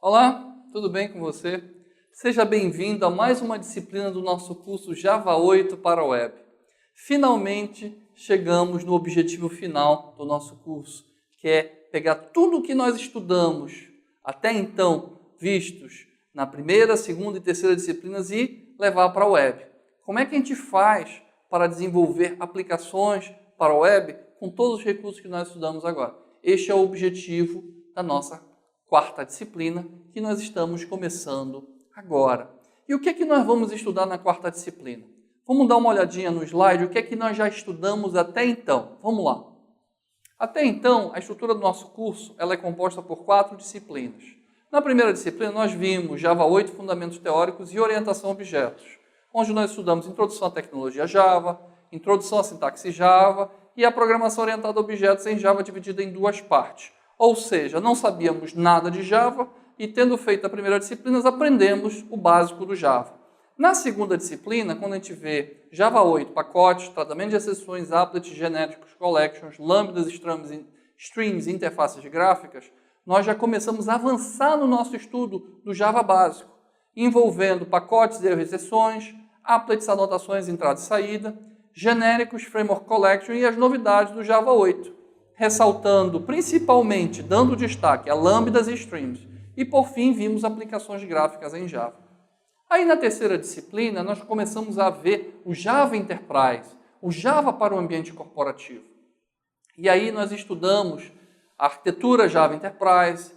Olá, tudo bem com você? Seja bem-vindo a mais uma disciplina do nosso curso Java 8 para a Web. Finalmente chegamos no objetivo final do nosso curso, que é pegar tudo o que nós estudamos até então vistos na primeira, segunda e terceira disciplinas e levar para a Web. Como é que a gente faz para desenvolver aplicações para a Web com todos os recursos que nós estudamos agora? Este é o objetivo da nossa quarta disciplina que nós estamos começando agora. E o que é que nós vamos estudar na quarta disciplina? Vamos dar uma olhadinha no slide, o que é que nós já estudamos até então. Vamos lá. Até então, a estrutura do nosso curso ela é composta por 4 disciplinas. Na primeira disciplina, nós vimos Java 8, Fundamentos Teóricos e Orientação a Objetos, onde nós estudamos Introdução à Tecnologia Java, Introdução à Sintaxe Java e a Programação Orientada a Objetos em Java dividida em 2 partes. Ou seja, não sabíamos nada de Java e, tendo feito a primeira disciplina, aprendemos o básico do Java. Na segunda disciplina, quando a gente vê Java 8, pacotes, tratamento de exceções, applets, genéricos, collections, lambdas, streams e interfaces gráficas, nós já começamos a avançar no nosso estudo do Java básico, envolvendo pacotes, erros e exceções, applets, anotações, entrada e saída, genéricos, framework collection e as novidades do Java 8. Ressaltando principalmente, dando destaque a lambdas e streams. E por fim, vimos aplicações gráficas em Java. Aí na terceira disciplina, nós começamos a ver o Java Enterprise, o Java para o ambiente corporativo. E aí nós estudamos a arquitetura Java Enterprise,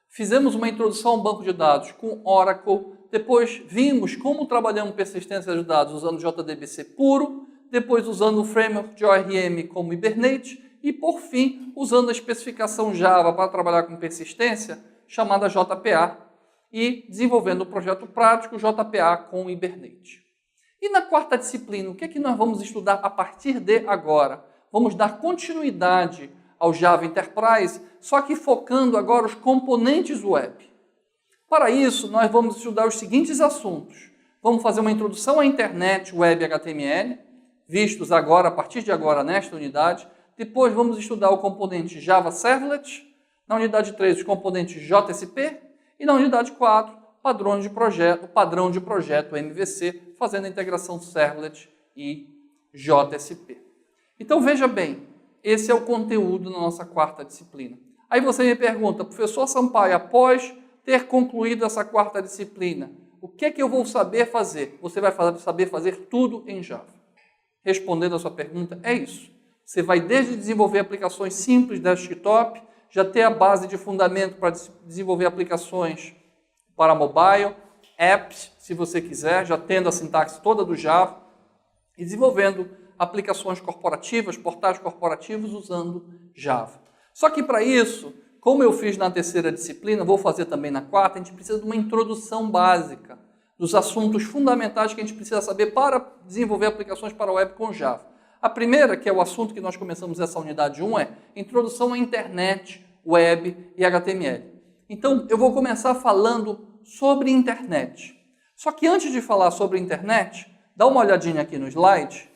fizemos uma introdução ao banco de dados com Oracle, depois vimos como trabalhamos persistência de dados usando JDBC puro, depois usando o framework de ORM como Hibernate, e, por fim, usando a especificação Java para trabalhar com persistência, chamada JPA, e desenvolvendo o projeto prático JPA com Hibernate. E na quarta disciplina, o que é que nós vamos estudar a partir de agora? Vamos dar continuidade ao Java Enterprise, só que focando agora os componentes web. Para isso, nós vamos estudar os seguintes assuntos. Vamos fazer uma introdução à internet web HTML, vistos agora, a partir de agora, nesta unidade. Depois vamos estudar o componente Java Servlet, na unidade 3 os componentes JSP e na unidade 4 o padrão de projeto MVC, fazendo a integração Servlet e JSP. Então veja bem, esse é o conteúdo da nossa quarta disciplina. Aí você me pergunta, professor Sampaio, após ter concluído essa quarta disciplina, o que é que eu vou saber fazer? Você vai saber fazer tudo em Java. Respondendo a sua pergunta, é isso. Você vai desde desenvolver aplicações simples desktop, já ter a base de fundamento para desenvolver aplicações para mobile, apps, se você quiser, já tendo a sintaxe toda do Java, e desenvolvendo aplicações corporativas, portais corporativos usando Java. Só que para isso, como eu fiz na terceira disciplina, vou fazer também na quarta, a gente precisa de uma introdução básica dos assuntos fundamentais que a gente precisa saber para desenvolver aplicações para a web com Java. A primeira, que é o assunto que nós começamos essa unidade 1, é Introdução à Internet, Web e HTML. Então, eu vou começar falando sobre internet. Só que antes de falar sobre internet, dá uma olhadinha aqui no slide.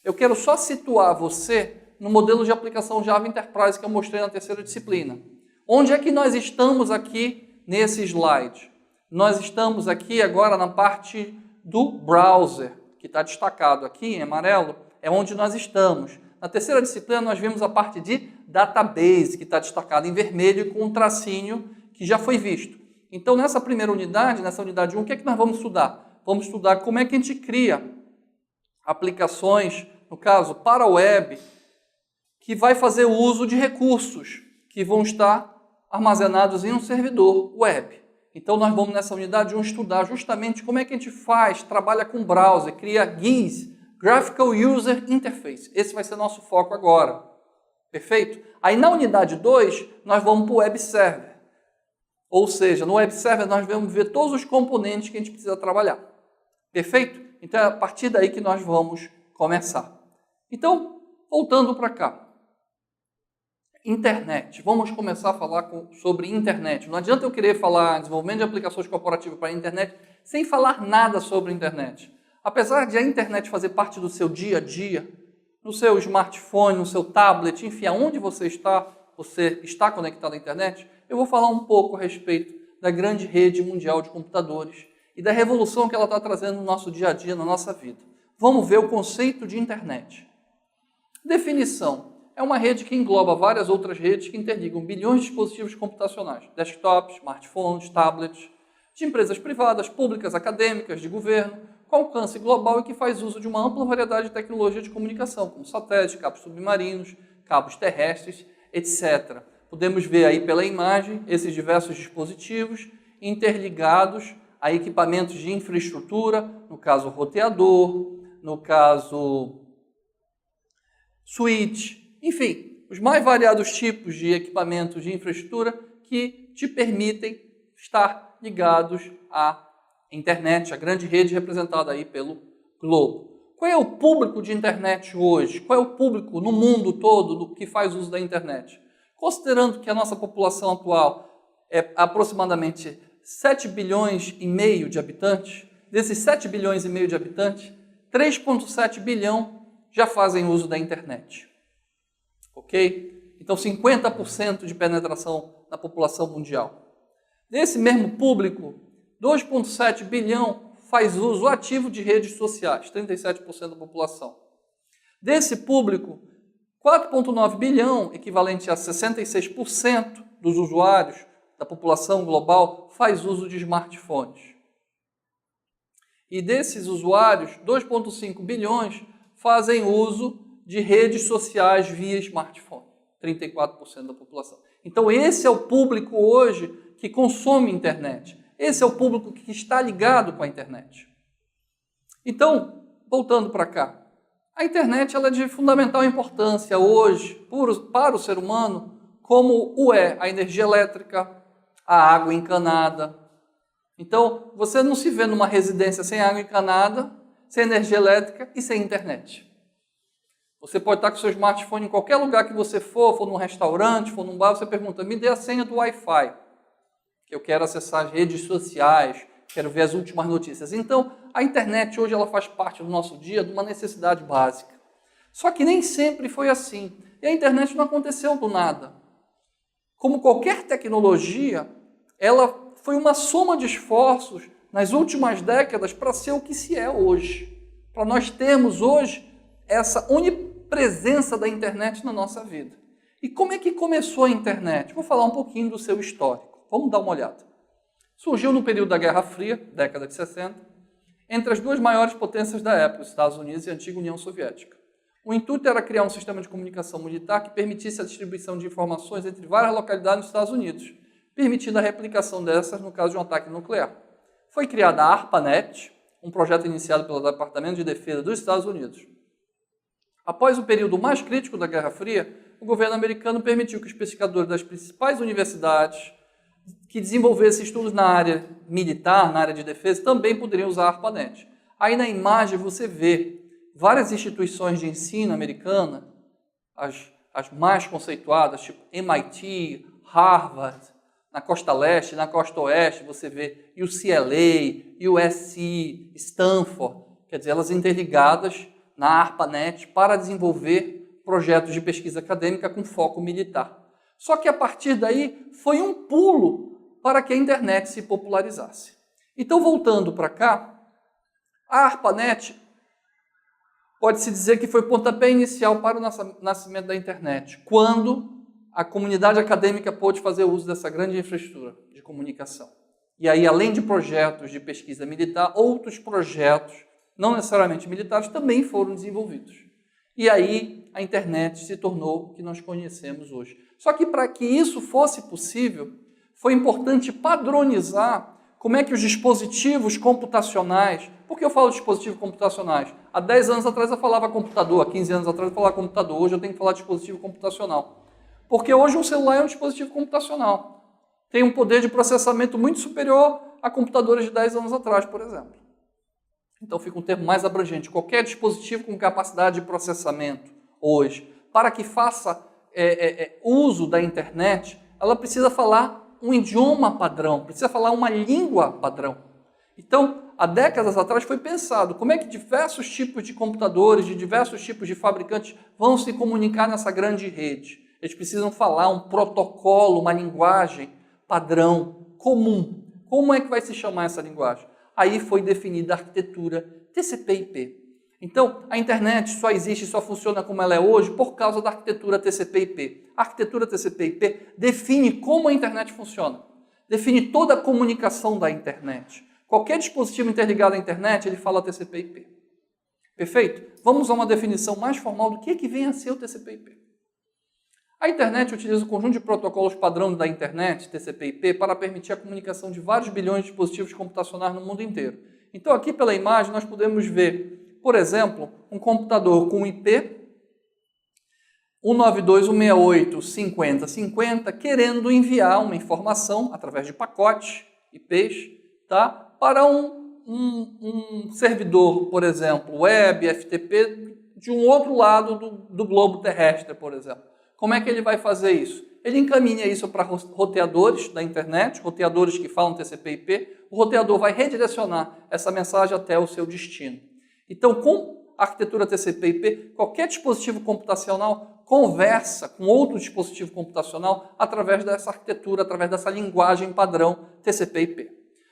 Eu quero só situar você no modelo de aplicação Java Enterprise que eu mostrei na terceira disciplina. Onde é que nós estamos aqui nesse slide? Nós estamos aqui agora na parte do browser, que está destacado aqui em amarelo, é onde nós estamos. Na terceira disciplina, nós vimos a parte de database, que está destacada em vermelho com um tracinho que já foi visto. Então, nessa primeira unidade, nessa unidade 1, o que é que nós vamos estudar? Vamos estudar como é que a gente cria aplicações, no caso, para a web, que vai fazer uso de recursos que vão estar armazenados em um servidor web. Então, nós vamos, nessa unidade 1, estudar justamente como é que a gente faz, trabalha com browser, cria GUIs, Graphical User Interface. Esse vai ser nosso foco agora. Perfeito? Aí na unidade 2, nós vamos para o Web Server. Ou seja, no Web Server nós vamos ver todos os componentes que a gente precisa trabalhar. Perfeito? Então é a partir daí que nós vamos começar. Então, voltando para cá. Internet. Vamos começar a falar sobre internet. Não adianta eu querer falar desenvolvimento de aplicações corporativas para a internet sem falar nada sobre internet. Apesar de a internet fazer parte do seu dia a dia, no seu smartphone, no seu tablet, enfim, aonde você está conectado à internet, eu vou falar um pouco a respeito da grande rede mundial de computadores e da revolução que ela está trazendo no nosso dia a dia, na nossa vida. Vamos ver o conceito de internet. Definição. É uma rede que engloba várias outras redes que interligam bilhões de dispositivos computacionais, desktops, smartphones, tablets, de empresas privadas, públicas, acadêmicas, de governo, com alcance global e que faz uso de uma ampla variedade de tecnologias de comunicação, como satélites, cabos submarinos, cabos terrestres, etc. Podemos ver aí pela imagem esses diversos dispositivos interligados a equipamentos de infraestrutura, no caso roteador, no caso switch, enfim, os mais variados tipos de equipamentos de infraestrutura que te permitem estar ligados à internet, a grande rede representada aí pelo globo. Qual é o público de internet hoje? Qual é o público no mundo todo que faz uso da internet? Considerando que a nossa população atual é aproximadamente 7 bilhões e meio de habitantes, desses 7 bilhões e meio de habitantes, 3,7 bilhão já fazem uso da internet. Ok? Então 50% de penetração na população mundial. Desse mesmo público, 2,7 bilhão faz uso ativo de redes sociais, 37% da população. Desse público, 4,9 bilhão, equivalente a 66% dos usuários da população global, faz uso de smartphones. E desses usuários, 2,5 bilhões fazem uso de redes sociais via smartphone, 34% da população. Então esse é o público hoje que consome internet. Esse é o público que está ligado com a internet. Então, voltando para cá, a internet ela é de fundamental importância hoje para o ser humano, como o é a energia elétrica, a água encanada. Então, você não se vê numa residência sem água encanada, sem energia elétrica e sem internet. Você pode estar com o seu smartphone em qualquer lugar que você for num restaurante, for num bar, você pergunta, me dê a senha do Wi-Fi, que eu quero acessar as redes sociais, quero ver as últimas notícias. Então, a internet hoje ela faz parte do nosso dia de uma necessidade básica. Só que nem sempre foi assim. E a internet não aconteceu do nada. Como qualquer tecnologia, ela foi uma soma de esforços nas últimas décadas para ser o que se é hoje. Para nós termos hoje essa onipresença da internet na nossa vida. E como é que começou a internet? Vou falar um pouquinho do seu histórico. Vamos dar uma olhada. Surgiu no período da Guerra Fria, década de 60, entre as duas maiores potências da época, os Estados Unidos e a antiga União Soviética. O intuito era criar um sistema de comunicação militar que permitisse a distribuição de informações entre várias localidades nos Estados Unidos, permitindo a replicação dessas no caso de um ataque nuclear. Foi criada a ARPANET, um projeto iniciado pelo Departamento de Defesa dos Estados Unidos. Após o período mais crítico da Guerra Fria, o governo americano permitiu que os pesquisadores das principais universidades que desenvolvessem estudos na área militar, na área de defesa, também poderiam usar a ARPANET. Aí na imagem você vê várias instituições de ensino americana, as mais conceituadas, tipo MIT, Harvard, na costa leste, na costa oeste, você vê UCLA, USC, Stanford, quer dizer, elas interligadas na ARPANET para desenvolver projetos de pesquisa acadêmica com foco militar. Só que a partir daí foi um pulo para que a internet se popularizasse. Então, voltando para cá, a ARPANET pode-se dizer que foi o pontapé inicial para o nascimento da internet, quando a comunidade acadêmica pôde fazer uso dessa grande infraestrutura de comunicação. E aí, além de projetos de pesquisa militar, outros projetos, não necessariamente militares, também foram desenvolvidos. E aí, a internet se tornou o que nós conhecemos hoje. Só que para que isso fosse possível, foi importante padronizar como é que os dispositivos computacionais, por que eu falo dispositivos computacionais? Há 10 anos atrás eu falava computador, há 15 anos atrás eu falava computador, hoje eu tenho que falar dispositivo computacional. Porque hoje um celular é um dispositivo computacional. Tem um poder de processamento muito superior a computadores de 10 anos atrás, por exemplo. Então fica um termo mais abrangente. Qualquer dispositivo com capacidade de processamento hoje, para que faça uso da internet, ela precisa falar um idioma padrão, precisa falar uma língua padrão. Então, há décadas atrás foi pensado como é que diversos tipos de computadores, de diversos tipos de fabricantes vão se comunicar nessa grande rede. Eles precisam falar um protocolo, uma linguagem padrão, comum. Como é que vai se chamar essa linguagem? Aí foi definida a arquitetura TCP/IP. Então, a internet só existe, só funciona como ela é hoje por causa da arquitetura TCP/IP. A arquitetura TCP/IP define como a internet funciona. Define toda a comunicação da internet. Qualquer dispositivo interligado à internet, ele fala TCP/IP. Perfeito? Vamos a uma definição mais formal do que vem a ser o TCP/IP. A internet utiliza o conjunto de protocolos padrão da internet, TCP/IP, para permitir a comunicação de vários bilhões de dispositivos computacionais no mundo inteiro. Então, aqui pela imagem, nós podemos ver, por exemplo, um computador com IP 192.168.50.50 querendo enviar uma informação através de pacotes IPs, tá, para um servidor, por exemplo, web, FTP, de um outro lado do globo terrestre, por exemplo. Como é que ele vai fazer isso? Ele encaminha isso para roteadores da internet, roteadores que falam TCP/IP. O roteador vai redirecionar essa mensagem até o seu destino. Então, com a arquitetura TCP/IP, qualquer dispositivo computacional conversa com outro dispositivo computacional através dessa arquitetura, através dessa linguagem padrão TCP/IP.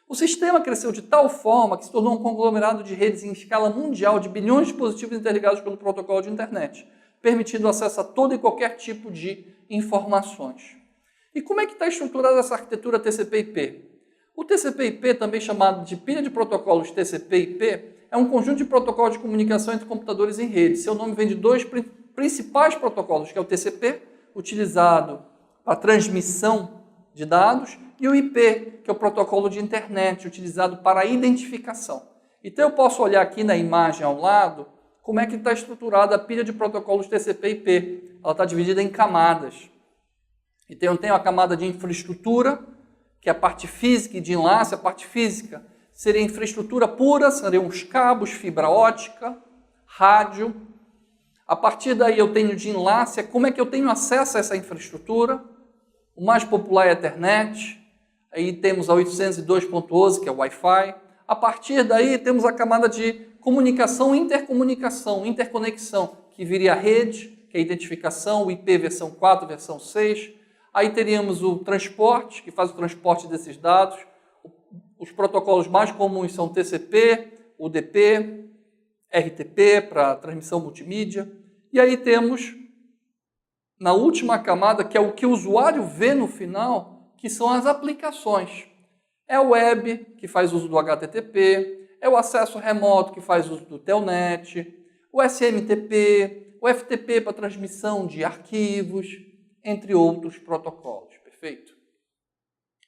O sistema cresceu de tal forma que se tornou um conglomerado de redes em escala mundial de bilhões de dispositivos interligados pelo protocolo de internet, permitindo acesso a todo e qualquer tipo de informações. E como é que está estruturada essa arquitetura TCP/IP? O TCP/IP, também chamado de pilha de protocolos TCP/IP, é um conjunto de protocolos de comunicação entre computadores em rede. Seu nome vem de dois principais protocolos, que é o TCP, utilizado para transmissão de dados, e o IP, que é o protocolo de internet, utilizado para a identificação. Então eu posso olhar aqui na imagem ao lado como é que está estruturada a pilha de protocolos TCP/IP. Ela está dividida em camadas. Então eu tenho a camada de infraestrutura, que é a parte física e de enlace. A parte física seria infraestrutura pura, seriam os cabos, fibra ótica, rádio. A partir daí eu tenho de enlace, como é que eu tenho acesso a essa infraestrutura. O mais popular é a Ethernet. Aí temos a 802.11, que é o Wi-Fi. A partir daí temos a camada de comunicação, interconexão, que viria a rede, que é a identificação, o IP versão 4, versão 6. Aí teríamos o transporte, que faz o transporte desses dados. Os protocolos mais comuns são TCP, UDP, RTP, para transmissão multimídia. E aí temos, na última camada, que é o que o usuário vê no final, que são as aplicações. É o web, que faz uso do HTTP, é o acesso remoto, que faz uso do Telnet, o SMTP, o FTP para transmissão de arquivos, entre outros protocolos, perfeito?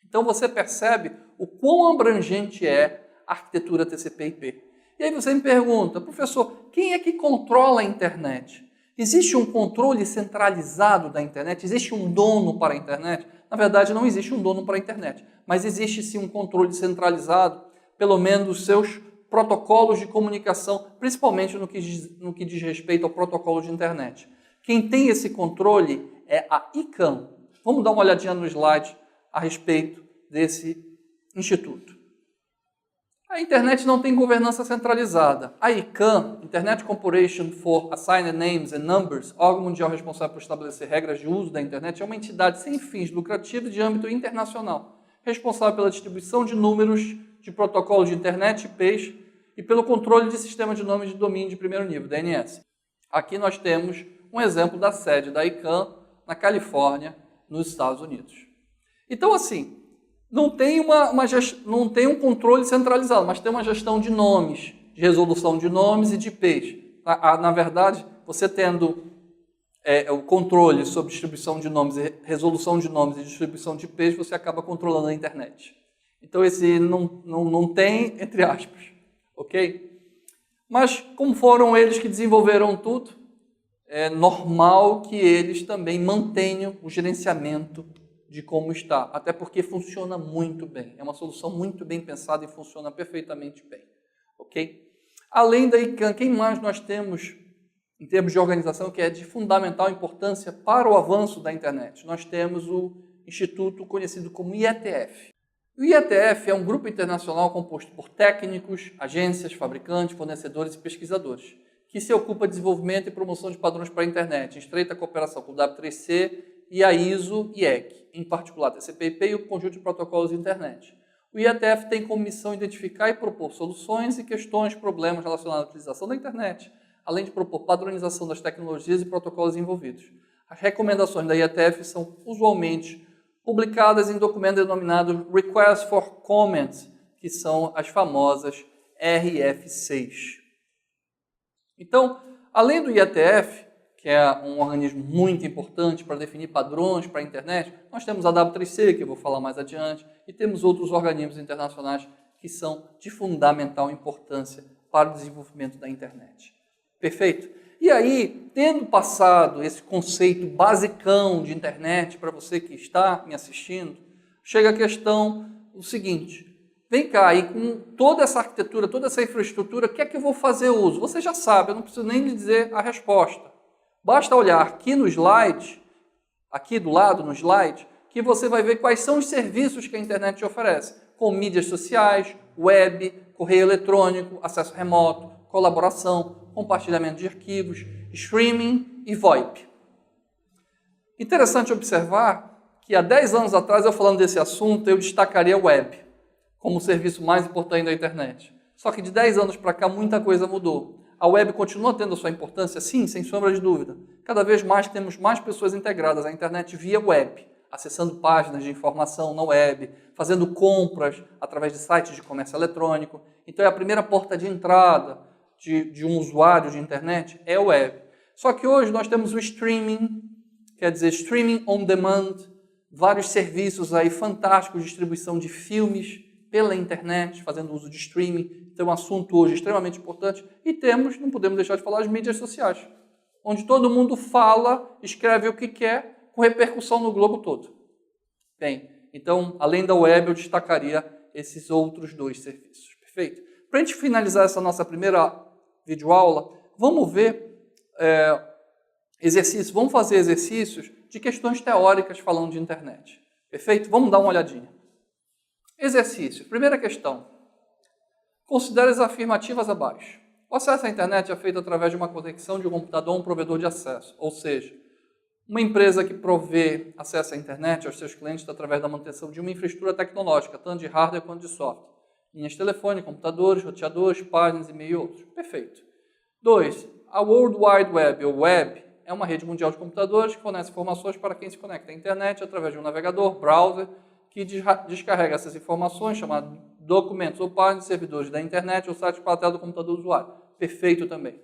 Então você percebe o quão abrangente é a arquitetura TCP/IP. E aí você me pergunta, professor, quem é que controla a internet? Existe um controle centralizado da internet? Existe um dono para a internet? Na verdade, não existe um dono para a internet, mas existe sim um controle centralizado, pelo menos os seus protocolos de comunicação, principalmente no que diz respeito ao protocolo de internet. Quem tem esse controle é a ICANN. Vamos dar uma olhadinha no slide a respeito desse instituto. A internet não tem governança centralizada. A ICANN, Internet Corporation for Assigned Names and Numbers, órgão mundial responsável por estabelecer regras de uso da internet, é uma entidade sem fins lucrativos de âmbito internacional, responsável pela distribuição de números de protocolos de internet, IPs, e pelo controle de sistema de nomes de domínio de primeiro nível, DNS. Aqui nós temos um exemplo da sede da ICANN na Califórnia, nos Estados Unidos. Então, assim, não tem um controle centralizado, mas tem uma gestão de nomes, de resolução de nomes e de IPs. Na verdade, você tendo o controle sobre distribuição de nomes, resolução de nomes e distribuição de IPs, você acaba controlando a internet. Então, esse não tem, entre aspas, ok? Mas, como foram eles que desenvolveram tudo, é normal que eles também mantenham o gerenciamento de como está, até porque funciona muito bem. É uma solução muito bem pensada e funciona perfeitamente bem, ok? Além da ICANN, quem mais nós temos em termos de organização que é de fundamental importância para o avanço da internet? Nós temos o instituto conhecido como IETF. O IETF é um grupo internacional composto por técnicos, agências, fabricantes, fornecedores e pesquisadores, que se ocupa de desenvolvimento e promoção de padrões para a internet, em estreita cooperação com o W3C e a ISO e EC, em particular TCP/IP e o conjunto de protocolos de internet. O IETF tem como missão identificar e propor soluções e questões, problemas relacionados à utilização da internet, além de propor padronização das tecnologias e protocolos envolvidos. As recomendações da IETF são usualmente publicadas em documentos denominados Requests for Comments, que são as famosas RF6. Então, além do IETF, que é um organismo muito importante para definir padrões para a internet, nós temos a W3C, que eu vou falar mais adiante, e temos outros organismos internacionais que são de fundamental importância para o desenvolvimento da internet. Perfeito? E aí, tendo passado esse conceito basicão de internet para você que está me assistindo, chega a questão do seguinte: vem cá, e com toda essa arquitetura, toda essa infraestrutura, o que é que eu vou fazer uso? Você já sabe, eu não preciso nem lhe dizer a resposta. Basta olhar aqui no slide, aqui do lado no slide, que você vai ver quais são os serviços que a internet te oferece, com mídias sociais, web, correio eletrônico, acesso remoto, colaboração, compartilhamento de arquivos, streaming e VoIP. Interessante observar que há 10 anos atrás, eu falando desse assunto, eu destacaria a web como o serviço mais importante da internet. Só que de 10 anos para cá, muita coisa mudou. A web continua tendo a sua importância? Sim, sem sombra de dúvida. Cada vez mais temos mais pessoas integradas à internet via web, acessando páginas de informação na web, fazendo compras através de sites de comércio eletrônico. Então, é a primeira porta de entrada de um usuário de internet é a web. Só que hoje nós temos o streaming, quer dizer, streaming on demand, vários serviços aí fantásticos de distribuição de filmes pela internet, fazendo uso de streaming. Então, é um assunto hoje extremamente importante. E temos, não podemos deixar de falar, as mídias sociais, onde todo mundo fala, escreve o que quer, com repercussão no globo todo. Bem, então, além da web, eu destacaria esses outros dois serviços. Perfeito? Para a gente finalizar essa nossa primeira videoaula, vamos ver exercícios, vamos fazer exercícios de questões teóricas falando de internet. Perfeito? Vamos dar uma olhadinha. Exercício. Primeira questão. Considere as afirmativas abaixo. O acesso à internet é feito através de uma conexão de um computador a um provedor de acesso. Ou seja, uma empresa que provê acesso à internet aos seus clientes através da manutenção de uma infraestrutura tecnológica, tanto de hardware quanto de software. Linhas de telefone, computadores, roteadores, páginas, e-mail e outros. Perfeito. 2. A World Wide Web, ou Web, é uma rede mundial de computadores que fornece informações para quem se conecta à internet através de um navegador, browser, que descarrega essas informações, chamadas documentos ou páginas, servidores da internet ou sites para a tela do computador do usuário. Perfeito também.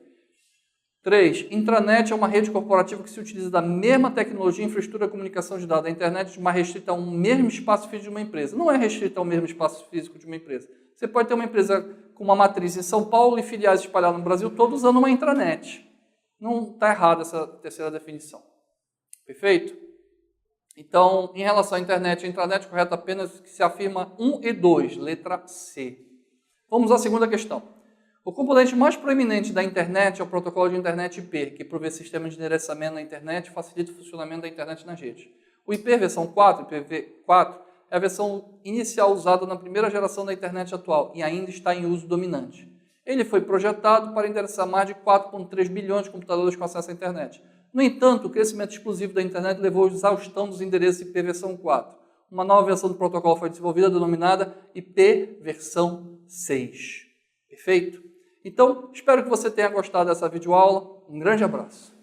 3. Intranet é uma rede corporativa que se utiliza da mesma tecnologia e infraestrutura de comunicação de dados da internet, mas restrita a um mesmo espaço físico de uma empresa. Não é restrita ao mesmo espaço físico de uma empresa. Você pode ter uma empresa com uma matriz em São Paulo e filiais espalhadas no Brasil todo usando uma intranet. Não está errada essa terceira definição. Perfeito? Então, em relação à internet, a intranet correta apenas que se afirma 1 e 2, letra C. Vamos à segunda questão. O componente mais proeminente da internet é o protocolo de internet IP, que provê sistema de endereçamento na internet e facilita o funcionamento da internet nas redes. O IP versão 4, IPv4, é a versão inicial usada na primeira geração da internet atual e ainda está em uso dominante. Ele foi projetado para endereçar mais de 4,3 bilhões de computadores com acesso à internet. No entanto, o crescimento explosivo da internet levou à exaustão dos endereços IP versão 4. Uma nova versão do protocolo foi desenvolvida, denominada IP versão 6. Perfeito? Então, espero que você tenha gostado dessa videoaula. Um grande abraço.